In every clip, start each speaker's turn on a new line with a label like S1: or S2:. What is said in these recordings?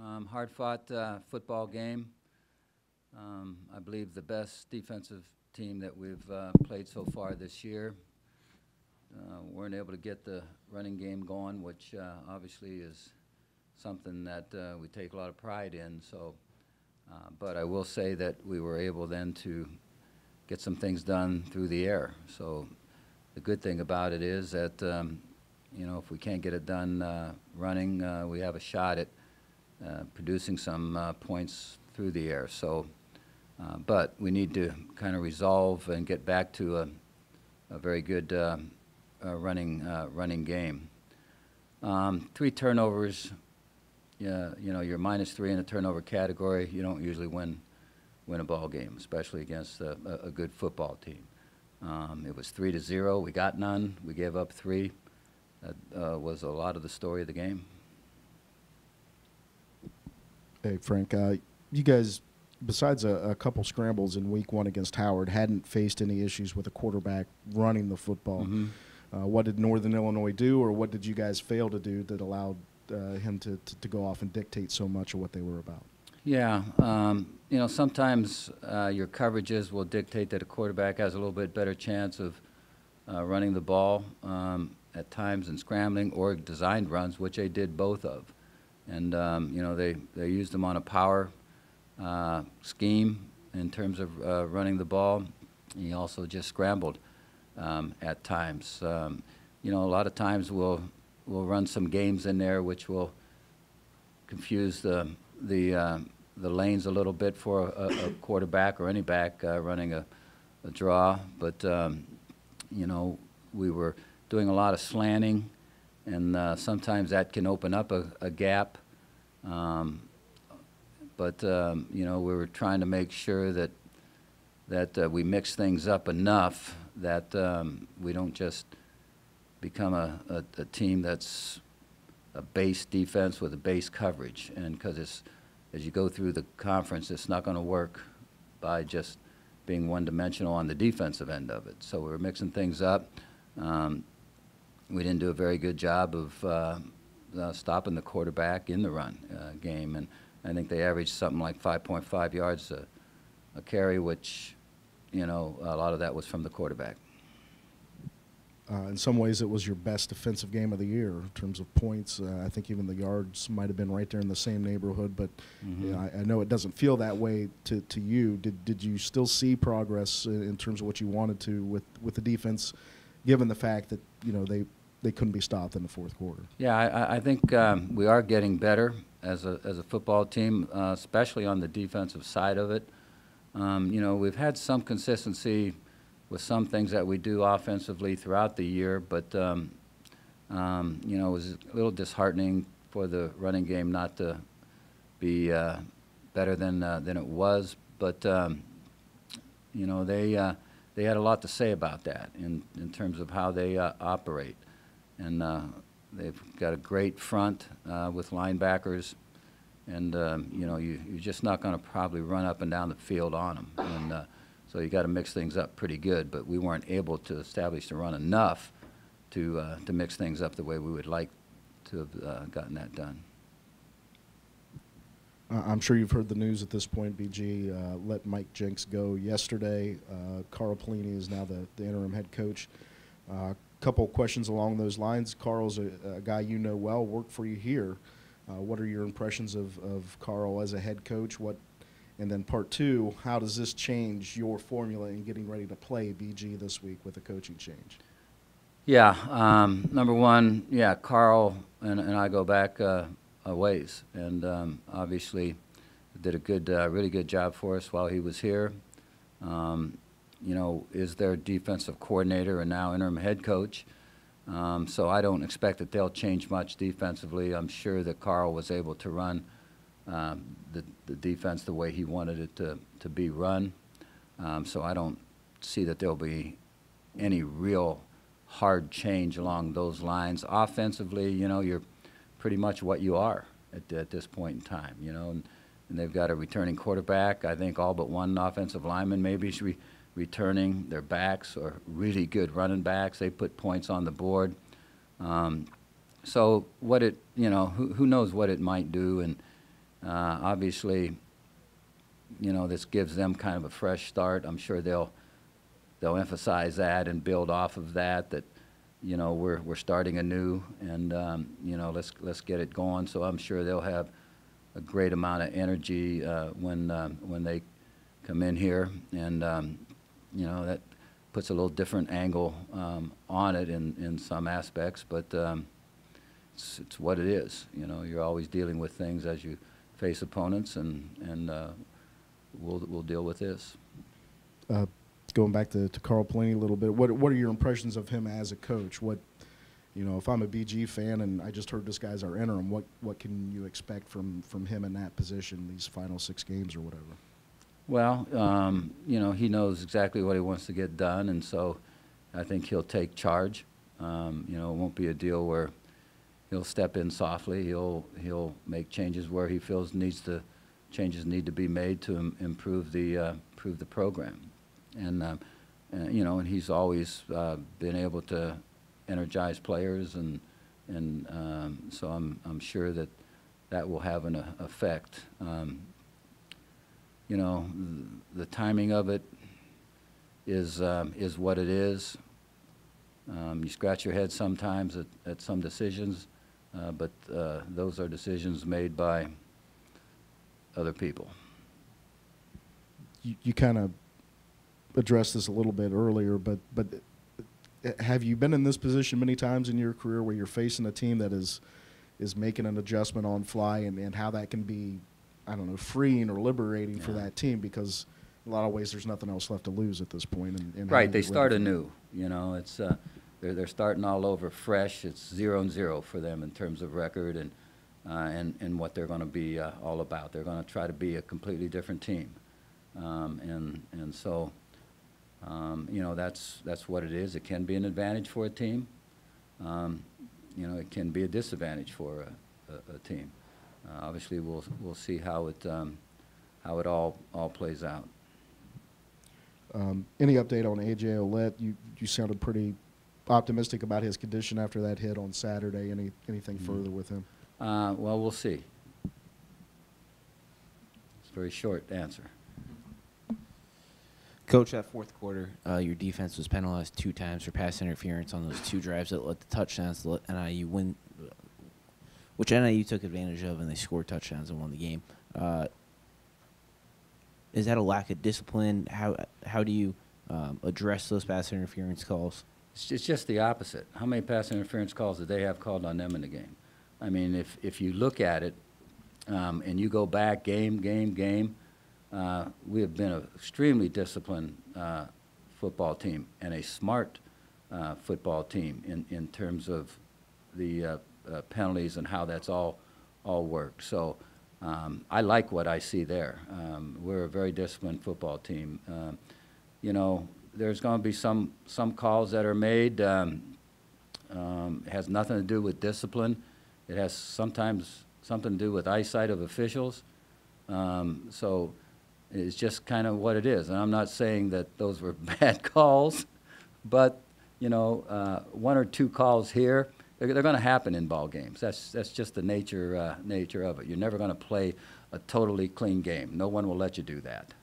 S1: Hard-fought football game. I believe the best defensive team that we've played so far this year. Weren't able to get the running game going, which obviously is something that we take a lot of pride in. So, but I will say that we were able then to get some things done through the air. So the good thing about it is that you know, if we can't get it done running, we have a shot at producing some points through the air. So, but we need to kind of resolve and get back to a very good running game. 3 turnovers. Yeah, you know, you're -3 in the turnover category. You don't usually win a ball game, especially against a good football team. It was 3-0. We got none. We gave up 3. That was a lot of the story of the game.
S2: Hey, Frank, you guys, besides a couple scrambles in week 1 against Howard, hadn't faced any issues with a quarterback running the football.
S1: Mm-hmm.
S2: What did Northern Illinois do, or what did you guys fail to do that allowed him to go off and dictate so much of what they were about?
S1: Yeah, you know, sometimes your coverages will dictate that a quarterback has a little bit better chance of running the ball at times and scrambling or designed runs, which they did both of. And, you know, they used them on a power scheme in terms of running the ball. He also just scrambled at times. You know, a lot of times we'll run some games in there which will confuse the lanes a little bit for a quarterback or any back running a draw. But, you know, we were doing a lot of slanting, and sometimes that can open up a gap. But you know, we were trying to make sure that we mix things up enough that we don't just become a team that's a base defense with a base coverage. And because as you go through the conference, it's not going to work by just being one-dimensional on the defensive end of it. So we were mixing things up. We didn't do a very good job of stopping the quarterback in the run game, and I think they averaged something like 5.5 yards a carry, which, you know, a lot of that was from the quarterback.
S2: In some ways, it was your best defensive game of the year in terms of points. I think even the yards might have been right there in the same neighborhood, but
S1: Mm-hmm.
S2: you know, I know it doesn't feel that way to you. Did you still see progress in terms of what you wanted to with the defense, given the fact that, you know, they couldn't be stopped in the fourth quarter?
S1: Yeah, I think we are getting better as a football team, especially on the defensive side of it. You know, we've had some consistency with some things that we do offensively throughout the year, but you know, it was a little disheartening for the running game not to be better than it was. But you know, they had a lot to say about that in terms of how they operate. And they've got a great front with linebackers, and you know, you're just not going to probably run up and down the field on them. And so you got to mix things up pretty good. But we weren't able to establish the run enough to mix things up the way we would like to have gotten that done.
S2: I'm sure you've heard the news at this point, BG. Let Mike Jenks go yesterday. Carl Pelini is now the interim head coach. Couple questions along those lines. Carl's a guy you know well, worked for you here. What are your impressions of Carl as a head coach? And then part 2, how does this change your formula in getting ready to play BG this week with a coaching change?
S1: Yeah, number one, yeah, Carl and I go back a ways, and obviously did a good, really good job for us while he was here. You know, is their defensive coordinator and now interim head coach. So I don't expect that they'll change much defensively. I'm sure that Carl was able to run the defense the way he wanted it to be run. So I don't see that there'll be any real hard change along those lines. Offensively, you know, you're pretty much what you are at this point in time, you know. And they've got a returning quarterback. I think all but one offensive lineman maybe should returning. Their backs are really good running backs. They put points on the board. So what it, you know, who knows what it might do, and Obviously, this gives them kind of a fresh start. I'm sure they'll emphasize that and build off of that. That we're starting anew, and let's get it going. So I'm sure they'll have a great amount of energy when they come in here, and that puts a little different angle on it in some aspects, but it's what it is. You're always dealing with things as you face opponents, and we'll deal with this.
S2: Going back to Carl Pelini a little bit, what are your impressions of him as a coach? If I'm a BG fan and I just heard this guy's our interim, what can you expect from him in that position, these final 6 games or whatever?
S1: Well, he knows exactly what he wants to get done, and so I think he'll take charge. It won't be a deal where he'll step in softly. He'll make changes where he feels changes need to be made to improve the program, and he's always been able to energize players, and so I'm sure that will have an effect. The timing of it is what it is. You scratch your head sometimes at some decisions, but those are decisions made by other people.
S2: You kind of addressed this a little bit earlier, but have you been in this position many times in your career where you're facing a team that is making an adjustment on fly, and how that can be, I don't know, freeing or liberating for that team, because in a lot of ways there's nothing else left to lose at this point.
S1: Right, they start anew. It's they're starting all over fresh. It's 0-0 for them in terms of record and what they're going to be all about. They're going to try to be a completely different team, and so that's what it is. It can be an advantage for a team. It can be a disadvantage for a team. Obviously, we'll see how it all plays out.
S2: Any update on A.J. Ouellette? You sounded pretty optimistic about his condition after that hit on Saturday. Anything further with him?
S1: Well, we'll see. It's a very short answer.
S3: Coach, that fourth quarter, your defense was penalized 2 times for pass interference on those 2 drives that led to touchdowns to let NIU win, which NIU took advantage of, and they scored touchdowns and won the game. Is that a lack of discipline? How do you address those pass interference calls?
S1: It's just the opposite. How many pass interference calls did they have called on them in the game? I mean, if you look at it and you go back game, we have been an extremely disciplined football team and a smart football team in terms of the penalties and how that's all worked. So I like what I see there. We're a very disciplined football team. There's going to be some calls that are made. It has nothing to do with discipline. It has sometimes something to do with eyesight of officials. So it's just kind of what it is. And I'm not saying that those were bad calls, but 1 or 2 calls here, they're going to happen in ball games. That's just the nature of it. You're never going to play a totally clean game. No one will let you do that.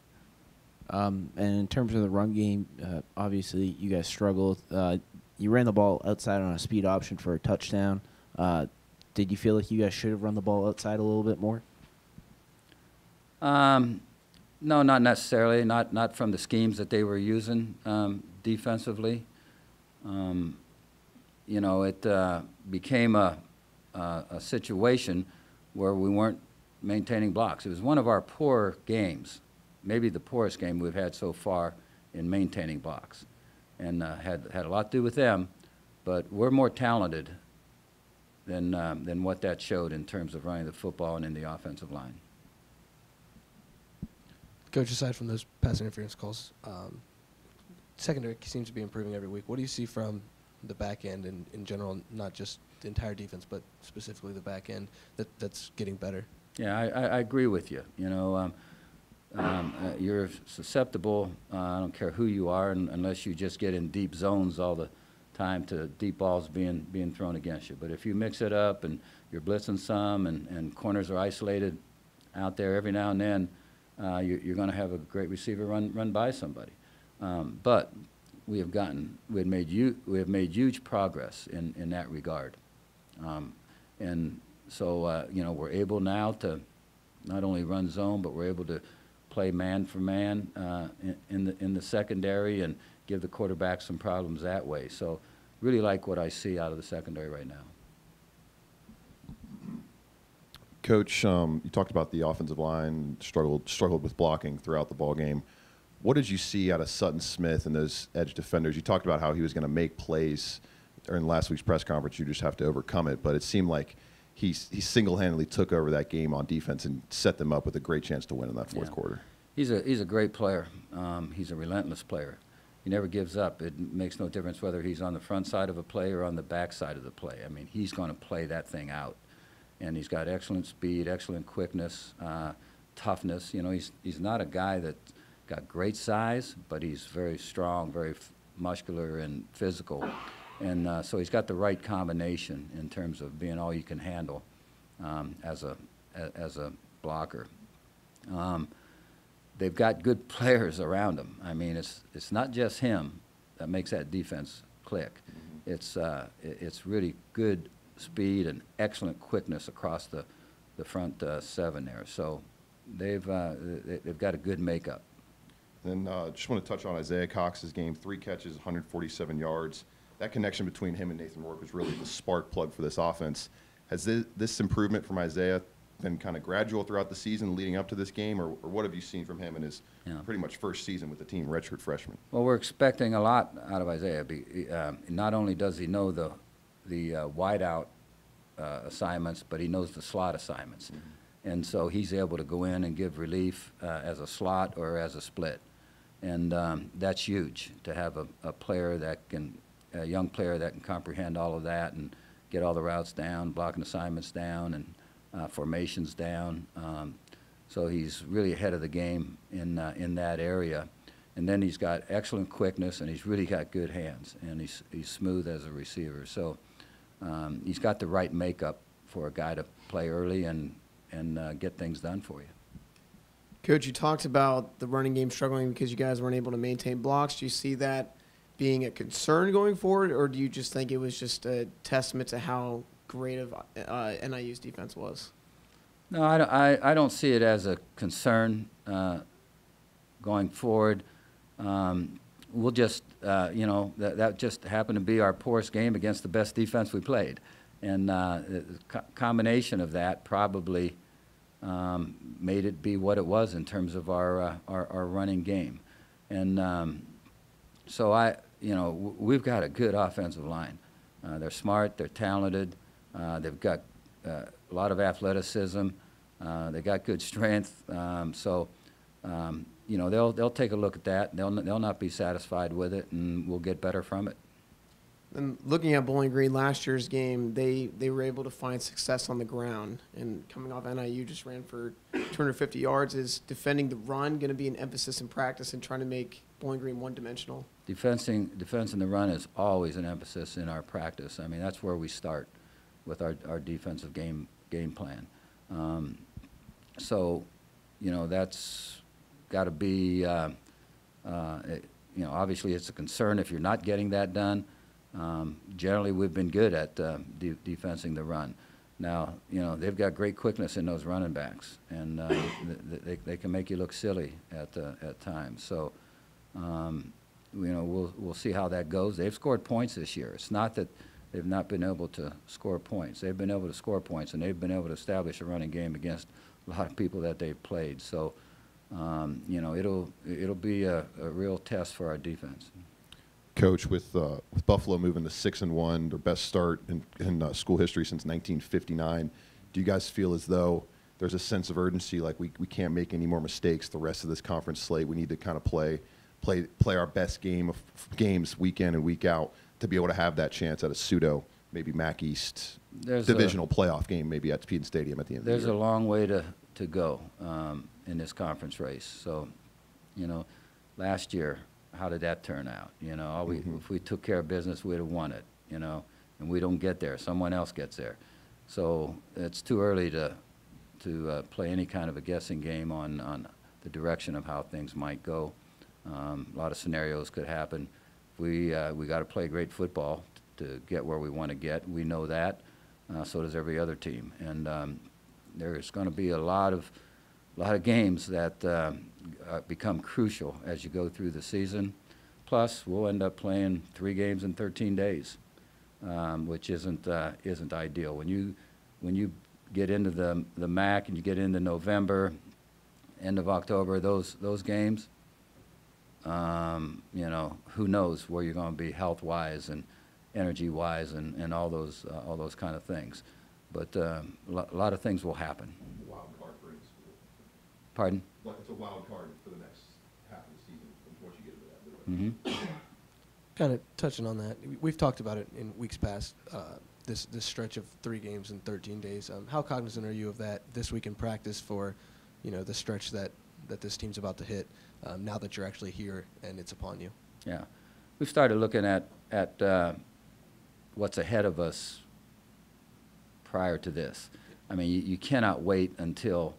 S3: And in terms of the run game, obviously you guys struggled. You ran the ball outside on a speed option for a touchdown. Did you feel like you guys should have run the ball outside a little bit more?
S1: No, not necessarily. Not from the schemes that they were using defensively. It became a situation where we weren't maintaining blocks. It was one of our poor games, maybe the poorest game we've had so far in maintaining blocks, and had a lot to do with them. But we're more talented than what that showed in terms of running the football and in the offensive line.
S4: Coach, aside from those pass interference calls, secondary seems to be improving every week. What do you see from the back end and in general, not just the entire defense, but specifically the back end that's getting better?
S1: Yeah, I agree with you. You're susceptible, I don't care who you are, unless you just get in deep zones all the time to deep balls being thrown against you. But if you mix it up and you're blitzing some and corners are isolated, out there every now and then. You're going to have a great receiver run by somebody. But we have made huge progress in that regard. And so, we're able now to not only run zone, but we're able to play man for man in the secondary and give the quarterback some problems that way. So really like what I see out of the secondary right now.
S5: Coach, you talked about the offensive line struggled with blocking throughout the ball game. What did you see out of Sutton Smith and those edge defenders? You talked about how he was going to make plays in last week's press conference. You just have to overcome it. But it seemed like he single-handedly took over that game on defense and set them up with a great chance to win in that fourth quarter.
S1: He's a great player. He's a relentless player. He never gives up. It makes no difference whether he's on the front side of a play or on the back side of the play. I mean, he's going to play that thing out. And he's got excellent speed, excellent quickness, toughness. He's not a guy that's got great size, but he's very strong, very muscular and physical. And so he's got the right combination in terms of being all you can handle as a blocker. They've got good players around him. I mean, it's not just him that makes that defense click. It's really good speed and excellent quickness across the front seven there. So they've got a good makeup.
S5: Then just want to touch on Isaiah Cox's game. 3 catches, 147 yards. That connection between him and Nathan Rourke was really the spark plug for this offense. Has this improvement from Isaiah been kind of gradual throughout the season leading up to this game, or what have you seen from him in his pretty much first season with the team, redshirt freshman?
S1: Well, we're expecting a lot out of Isaiah. Not only does he know the wideout assignments, but he knows the slot assignments. And so he's able to go in and give relief as a slot or as a split. And that's huge to have a player that can, a young player that can comprehend all of that and get all the routes down, blocking assignments down, and formations down. So he's really ahead of the game in that area. And then he's got excellent quickness, and he's really got good hands, and he's smooth as a receiver. So he's got the right makeup for a guy to play early and get things done for you.
S6: Coach, you talked about the running game struggling because you guys weren't able to maintain blocks. Do you see that being a concern going forward, or do you just think it was just a testament to how great of NIU's defense was?
S1: No, I don't see it as a concern going forward. We'll just, that just happened to be our poorest game against the best defense we played. And the combination of that probably made it be what it was in terms of our running game. And so we've got a good offensive line. They're smart, they're talented, they've got a lot of athleticism, they got good strength. They'll take a look at that. They'll not be satisfied with it, and we'll get better from it.
S6: And looking at Bowling Green last year's game, they were able to find success on the ground. And coming off NIU just ran for 250 yards. Is defending the run going to be an emphasis in practice and trying to make Bowling Green one-dimensional?
S1: Defensing the run is always an emphasis in our practice. I mean, that's where we start with our defensive game plan. That's got to be, obviously it's a concern if you're not getting that done. Generally, we've been good at defensing the run. Now, they've got great quickness in those running backs, and they can make you look silly at times. So, we'll see how that goes. They've scored points this year. It's not that they've not been able to score points. They've been able to score points, and they've been able to establish a running game against a lot of people that they've played. So, it'll be a real test for our defense.
S5: Coach, with Buffalo moving to 6-1, their best start in school history since 1959, do you guys feel as though there's a sense of urgency, like we can't make any more mistakes the rest of this conference slate? We need to kind of play our best games week in and week out to be able to have that chance at a pseudo, maybe MAC East divisional playoff game, maybe at Speed Stadium at the end of the year?
S1: There's a long way to go in this conference race. So, last year, how did that turn out? If we took care of business, we'd have won it, and we don't get there. Someone else gets there. So it's too early to play any kind of a guessing game on the direction of how things might go. A lot of scenarios could happen. We got to play great football to get where we want to get. We know that. So does every other team. And there's going to be a lot of games that become crucial as you go through the season. Plus, we'll end up playing 3 games in 13 days, which isn't ideal. When you get into the MAC and you get into November, end of October, those games, you know, who knows where you're going to be health-wise and energy-wise and all those kind of things. But a lot of things will happen.
S5: Wild card for any school.
S1: Pardon?
S5: Like it's a wild card for the next half of the season once you get into that.
S1: Mm-hmm.
S4: Kind of touching on that, we've talked about it in weeks past, this stretch of 3 games in 13 days. How cognizant are you of that this week in practice for, you know, the stretch that this team's about to hit now that you're actually here and it's upon you?
S1: Yeah. We've started looking at what's ahead of us prior to this. I mean, you cannot wait until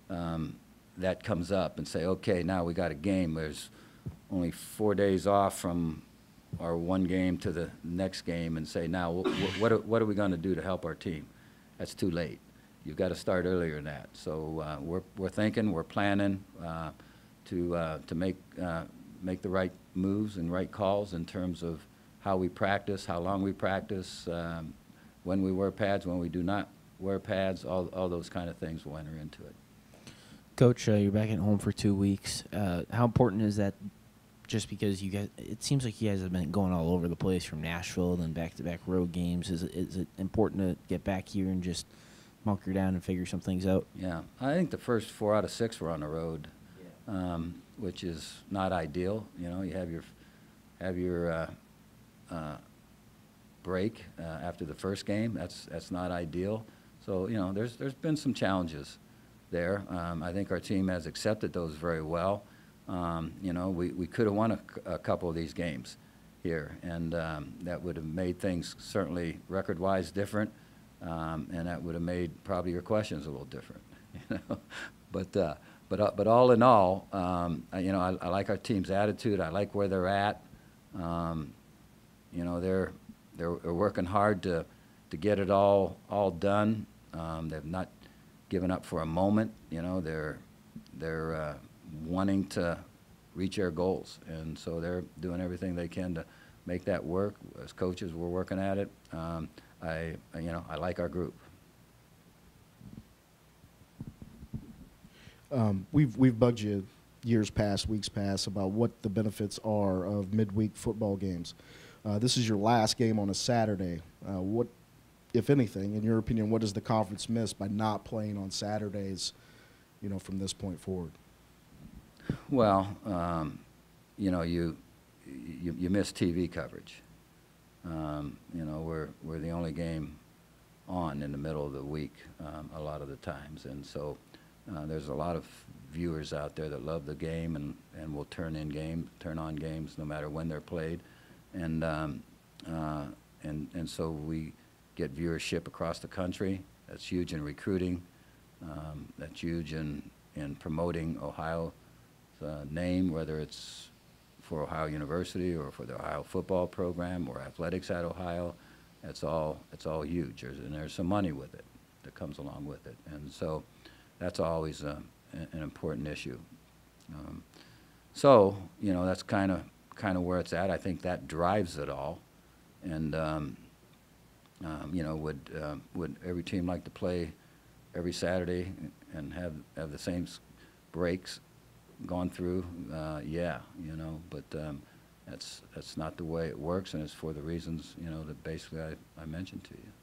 S1: that comes up and say, okay, now we got a game. There's only 4 days off from our one game to the next game and say, now, what are we going to do to help our team? That's too late. You've got to start earlier than that. So we're thinking, we're planning to make the right moves and right calls in terms of how we practice, how long we practice, when we wear pads, when we do not wear pads, all those kind of things will enter into it.
S3: Coach, you're back at home for 2 weeks. How important is that? Just because you guys, it seems like you guys have been going all over the place from Nashville, then back-to-back road games. Is it important to get back here and just bunker down and figure some things out?
S1: Yeah, I think the first 4 out of 6 were on the road, which is not ideal. You know, you have your break after the first game. That's not ideal. So you know, there's been some challenges there. I think our team has accepted those very well. You know, we could have won a couple of these games here, and that would have made things certainly record-wise different, and that would have made probably your questions a little different. You know, but all in all, you know, I like our team's attitude. I like where they're at. You know, they're working hard to get it all done. They've not given up for a moment. You know, they're wanting to reach their goals, and so they're doing everything they can to make that work. As coaches, we're working at it. I like our group.
S2: We've bugged you years past, weeks past, about what the benefits are of midweek football games. This is your last game on a Saturday. What, if anything, in your opinion, what does the conference miss by not playing on Saturdays, you know, from this point forward?
S1: Well, you know, you miss TV coverage. You know, we're the only game on in the middle of the week a lot of the times, and so there's a lot of viewers out there that love the game and will turn on games no matter when they're played, and so we get viewership across the country. That's huge in recruiting. That's huge in promoting Ohio name, whether it's for Ohio University or for the Ohio football program or athletics at Ohio. It's all huge, and there's some money with it that comes along with it, and so that's always an important issue. So you know, that's kind of where it's at. I think that drives it all, and you know, would every team like to play every Saturday and have the same breaks gone through? Yeah, you know, but that's not the way it works, and it's for the reasons, you know, that basically I mentioned to you.